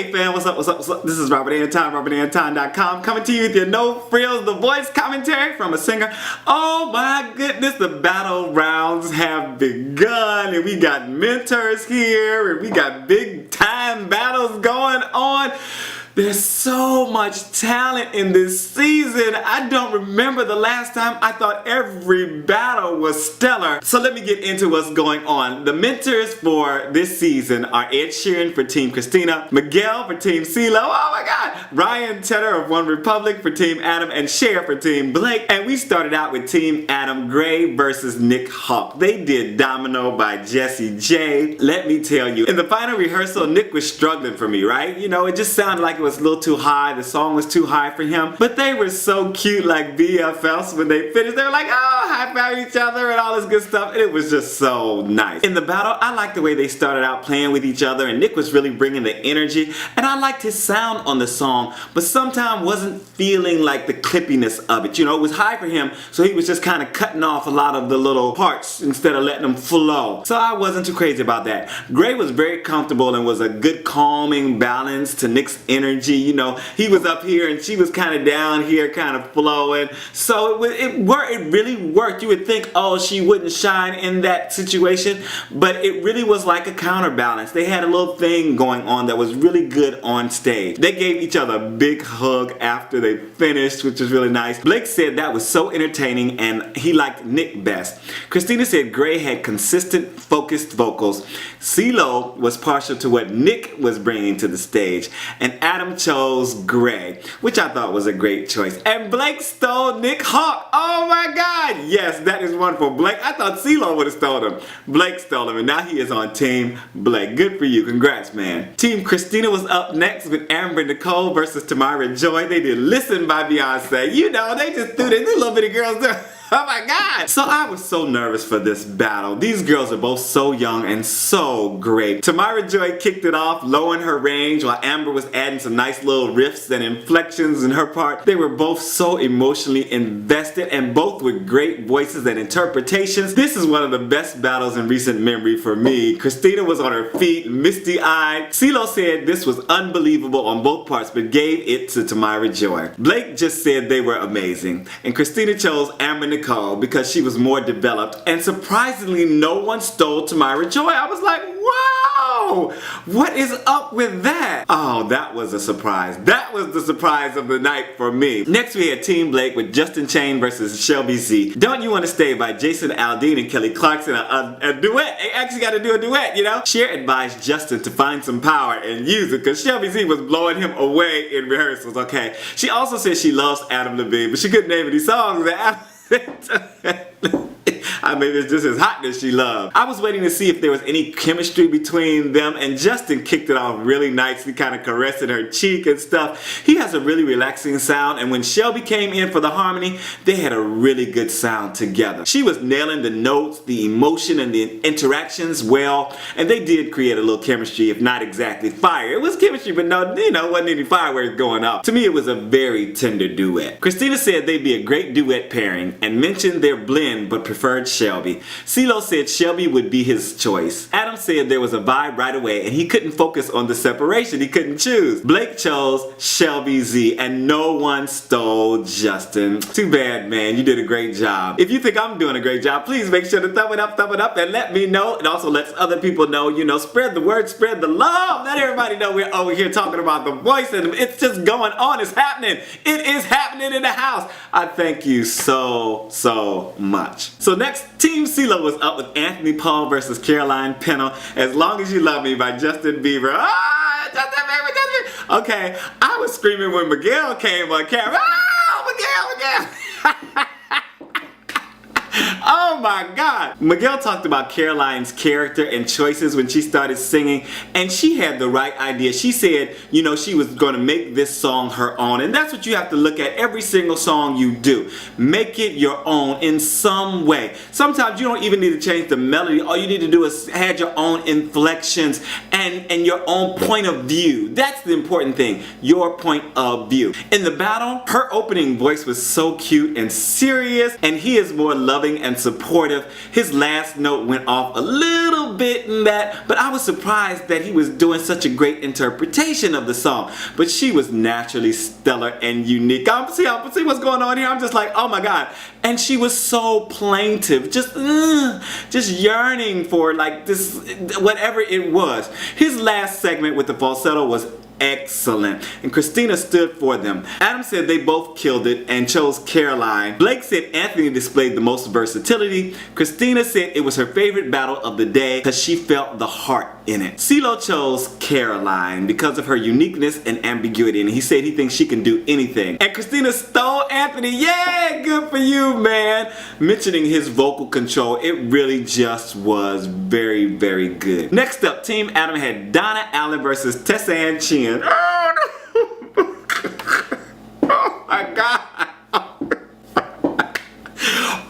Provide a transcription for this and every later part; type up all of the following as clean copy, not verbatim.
Hey fam, what's up, what's up, what's up? This is Robert Anton, robertantonnyc.com, coming to you with your no frills, the voice commentary from a singer. Oh my goodness, the battle rounds have begun, and we got mentors here, and we got big time battles going on. There's so much talent in this season. I don't remember the last time I thought every battle was stellar. So let me get into what's going on. The mentors for this season are Ed Sheeran for TeamXtina, Miguel for TeamCeelo, oh my god, Ryan Tedder of One Republic for TeamAdam, and Cher for TeamBlake. And we started out with TeamAdam Gray versus Nic Hawk. They did Domino by Jacquie J. Let me tell you, in the final rehearsal, Nic was struggling for me, right? You know, it just sounded like it was a little too high. The song was too high for him. But they were so cute, like BFFs. When they finished, they were like, oh, high-fiving each other and all this good stuff. And it was just so nice. In the battle, I liked the way they started out playing with each other, and Nic was really bringing the energy. And I liked his sound on the song, but sometimes wasn't feeling like the clippiness of it. You know, it was high for him, so he was just kind of cutting off a lot of the little parts instead of letting them flow. So I wasn't too crazy about that. Gray was very comfortable and was a good calming balance to Nic's energy. You know, he was up here and she was kind of down here, kind of flowing. So it really worked. You would think, oh, she wouldn't shine in that situation, but it really was like a counterbalance. They had a little thing going on that was really good on stage. They gave each other a big hug after they finished, which was really nice. Blake said that was so entertaining and he liked Nic best. Christina said Gray had consistent, focused vocals. Ceelo was partial to what Nic was bringing to the stage, and Adam chose Gray, which I thought was a great choice. And Blake stole Nic Hawk. Oh my god, yes, that is wonderful. Blake, I thought Ceelo would have stolen him. Blake stole him, and now he is on TeamBlake. Good for you, congrats, man. TeamXtina was up next with Amber Nicole versus Timyra-Joi. They did Listen by Beyonce. You know, they just threw these little bitty girls there. Oh my god! So I was so nervous for this battle. These girls are both so young and so great. Timyra-Joi kicked it off, low in her range, while Amber was adding some nice little riffs and inflections in her part. They were both so emotionally invested and both with great voices and interpretations. This is one of the best battles in recent memory for me. Christina was on her feet, misty-eyed. Ceelo said this was unbelievable on both parts, but gave it to Timyra-Joi. Blake just said they were amazing. And Christina chose Amber Nicole because she was more developed, and surprisingly no one stole Timyra-Joi. I was like, wow, what is up with that? Oh, that was a surprise. That was the surprise of the night for me. Next we had TeamBlake with Justin Chain versus Shelbie Z. Don't You Want to Stay by Jason Aldean and Kelly Clarkson, a duet. They actually got to do a duet, you know? Cher advised Justin to find some power and use it because Shelbie Z was blowing him away in rehearsals, okay? She also said she loves Adam Levine, but she couldn't name any songs that I mean, it's just his hotness she loved. I was waiting to see if there was any chemistry between them, and Justin kicked it off really nicely, kind of caressing her cheek and stuff. He has a really relaxing sound, and when Shelbie came in for the harmony, they had a really good sound together. She was nailing the notes, the emotion, and the interactions well, and they did create a little chemistry, if not exactly fire. It was chemistry, but no, you know, wasn't any fireworks going up. To me, it was a very tender duet. Christina said they'd be a great duet pairing, and mentioned their blend, but preferred Shelbie. Ceelo said Shelbie would be his choice. Adam said there was a vibe right away and he couldn't focus on the separation. He couldn't choose. Blake chose Shelbie Z and no one stole Justin. Too bad, man. You did a great job. If you think I'm doing a great job, please make sure to thumb it up, and let me know. It also lets other people know, you know, spread the word, spread the love. Let everybody know we're over here talking about The Voice, and it's just going on. It's happening. It is happening in the house. I thank you so much. So next, TeamCeelo was up with Anthony Paul versus Pennell, As Long As You Love Me by Justin Bieber. Ah, Justin Bieber, Justin Bieber. Okay, I was screaming when Miguel came on camera. Ah, Miguel. Oh my god! Miguel talked about Caroline's character and choices when she started singing, and she had the right idea. She said, you know, she was going to make this song her own, and that's what you have to look at every single song you do. Make it your own in some way. Sometimes you don't even need to change the melody. All you need to do is add your own inflections and your own point of view. That's the important thing, your point of view. In the battle, her opening voice was so cute and serious, and he is more loving and supportive supportive. His last note went off a little bit in that, but I was surprised that he was doing such a great interpretation of the song. But she was naturally stellar and unique. See what's going on here? I'm just like, oh my God. And she was so plaintive, just yearning for like this, whatever it was. His last segment with the falsetto was excellent, and Christina stood for them. Adam said they both killed it and chose Caroline. Blake said Anthony displayed the most versatility. Christina said it was her favorite battle of the day because she felt the heart in it. Ceelo chose Caroline because of her uniqueness and ambiguity, and he said he thinks she can do anything. And Christina stole Anthony. Yeah, good for you, man. Mentioning his vocal control, it really just was very, very good. Next up, TeamAdam had Donna Allen versus Tessanne Chin. Oh, no. Oh my God.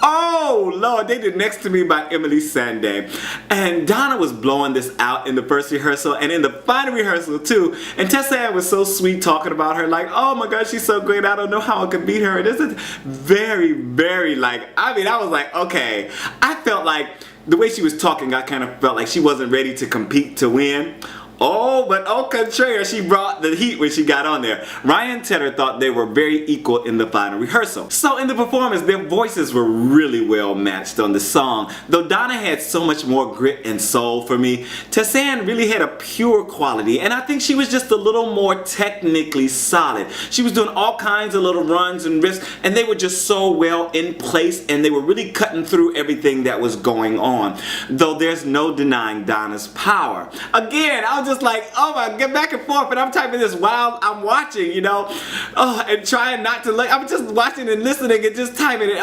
Oh Lord, they did Next to Me by Emile Sande. And Donna was blowing this out in the first rehearsal and in the final rehearsal too. And Tessanne was so sweet talking about her, like, oh my God, she's so great, I don't know how I could beat her. And this is very, very like, I mean, I was like, okay. I felt like the way she was talking, I kind of felt like she wasn't ready to compete to win. Oh, but au contraire, she brought the heat when she got on there. Ryan Tedder thought they were very equal in the final rehearsal. So in the performance, their voices were really well matched on the song. Though Donna had so much more grit and soul for me, Tessanne really had a pure quality, and I think she was just a little more technically solid. She was doing all kinds of little runs and risks, and they were just so well in place, and they were really cutting through everything that was going on. Though there's no denying Donna's power. Again, I was just like, oh my, get back and forth, and I'm typing this while I'm watching, you know, and trying not to look. I'm just watching and listening and just typing it.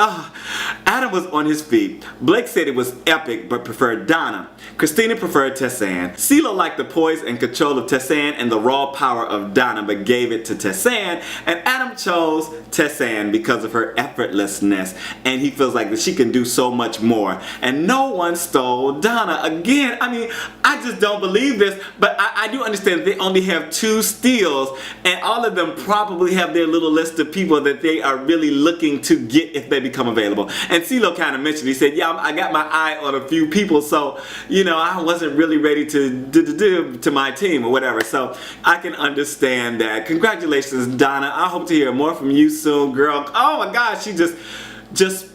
Adam was on his feet. Blake said it was epic but preferred Donna. Christina preferred Tessanne. Ceelo liked the poise and control of Tessanne and the raw power of Donna but gave it to Tessanne, and Adam chose Tessanne because of her effortlessness, and he feels like that she can do so much more. And no one stole Donna. Again, I mean, I just don't believe this, but I do understand that they only have 2 steals, and all of them probably have their little list of people that they are really looking to get if they become available. And Ceelo kind of mentioned, he said, yeah, I got my eye on a few people, so, you know, I wasn't really ready to my team or whatever. So I can understand that. Congratulations, Donna. I hope to hear more from you soon, girl. Oh my gosh, she just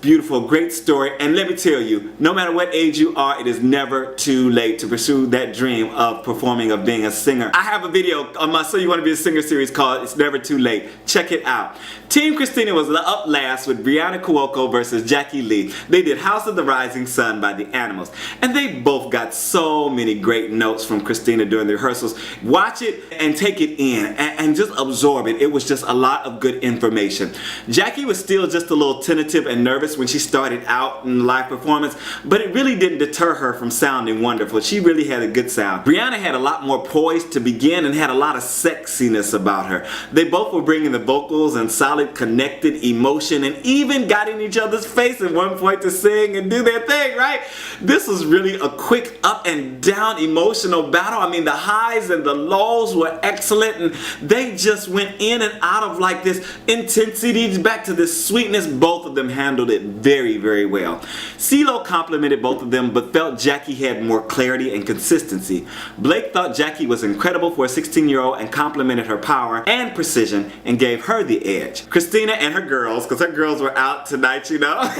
beautiful, great story. And let me tell you, no matter what age you are, it is never too late to pursue that dream of performing, of being a singer. I have a video on my So You Want to Be a Singer series called It's Never Too Late. Check it out. TeamXtina was up last with Briana Cuoco versus Jacquie Lee. They did House of the Rising Sun by the Animals. And they both got so many great notes from Christina during the rehearsals. Watch it and take it in and just absorb it. It was just a lot of good information. Jacquie was still just a little tentative and nervous when she started out in the live performance, but it really didn't deter her from sounding wonderful. She really had a good sound. Briana had a lot more poise to begin and had a lot of sexiness about her. They both were bringing the vocals and solid connected emotion, and even got in each other's face at one point to sing and do their thing, right? This was really a quick up and down emotional battle. I mean, the highs and the lows were excellent, and they just went in and out of like this intensity back to this sweetness. Both of them handled it very, very well. Ceelo complimented both of them but felt Jacquie had more clarity and consistency. Blake thought Jacquie was incredible for a 16-year-old and complimented her power and precision and gave her the edge. Christina and her girls, because her girls were out tonight, you know,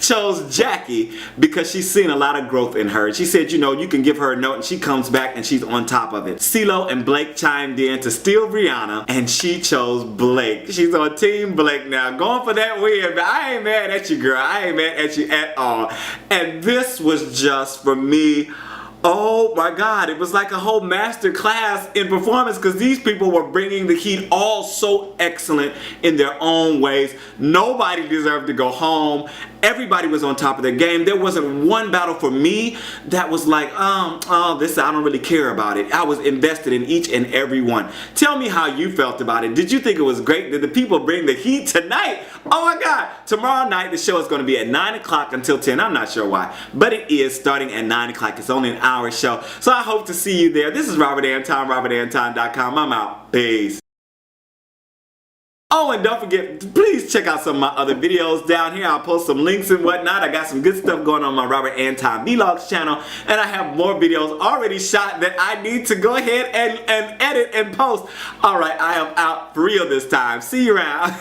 chose Jacquie because she's seen a lot of growth in her. She said, you know, you can give her a note and she comes back and she's on top of it. Ceelo and Blake chimed in to steal Briana, and she chose Blake. She's on Team Blake now, going for that win. But I ain't mad at you, girl. I ain't mad at you at all. And this was just, for me, oh my God, it was like a whole master class in performance, because these people were bringing the heat all so excellent in their own ways. Nobody deserved to go home. Everybody was on top of their game. There wasn't one battle for me that was like, this, I don't really care about it. I was invested in each and every one. Tell me how you felt about it. Did you think it was great? Did the people bring the heat tonight? Oh my God. Tomorrow night, the show is going to be at 9 o'clock until 10. I'm not sure why, but it is starting at 9 o'clock. It's only an hour show. So I hope to see you there. This is Robert Anton, robertantonnyc.com. I'm out. Peace. Oh, and don't forget, please check out some of my other videos down here. I'll post some links and whatnot. I got some good stuff going on my Robert Anton Vlogs channel, and I have more videos already shot that I need to go ahead and edit and post. Alright, I am out for real this time. See you around.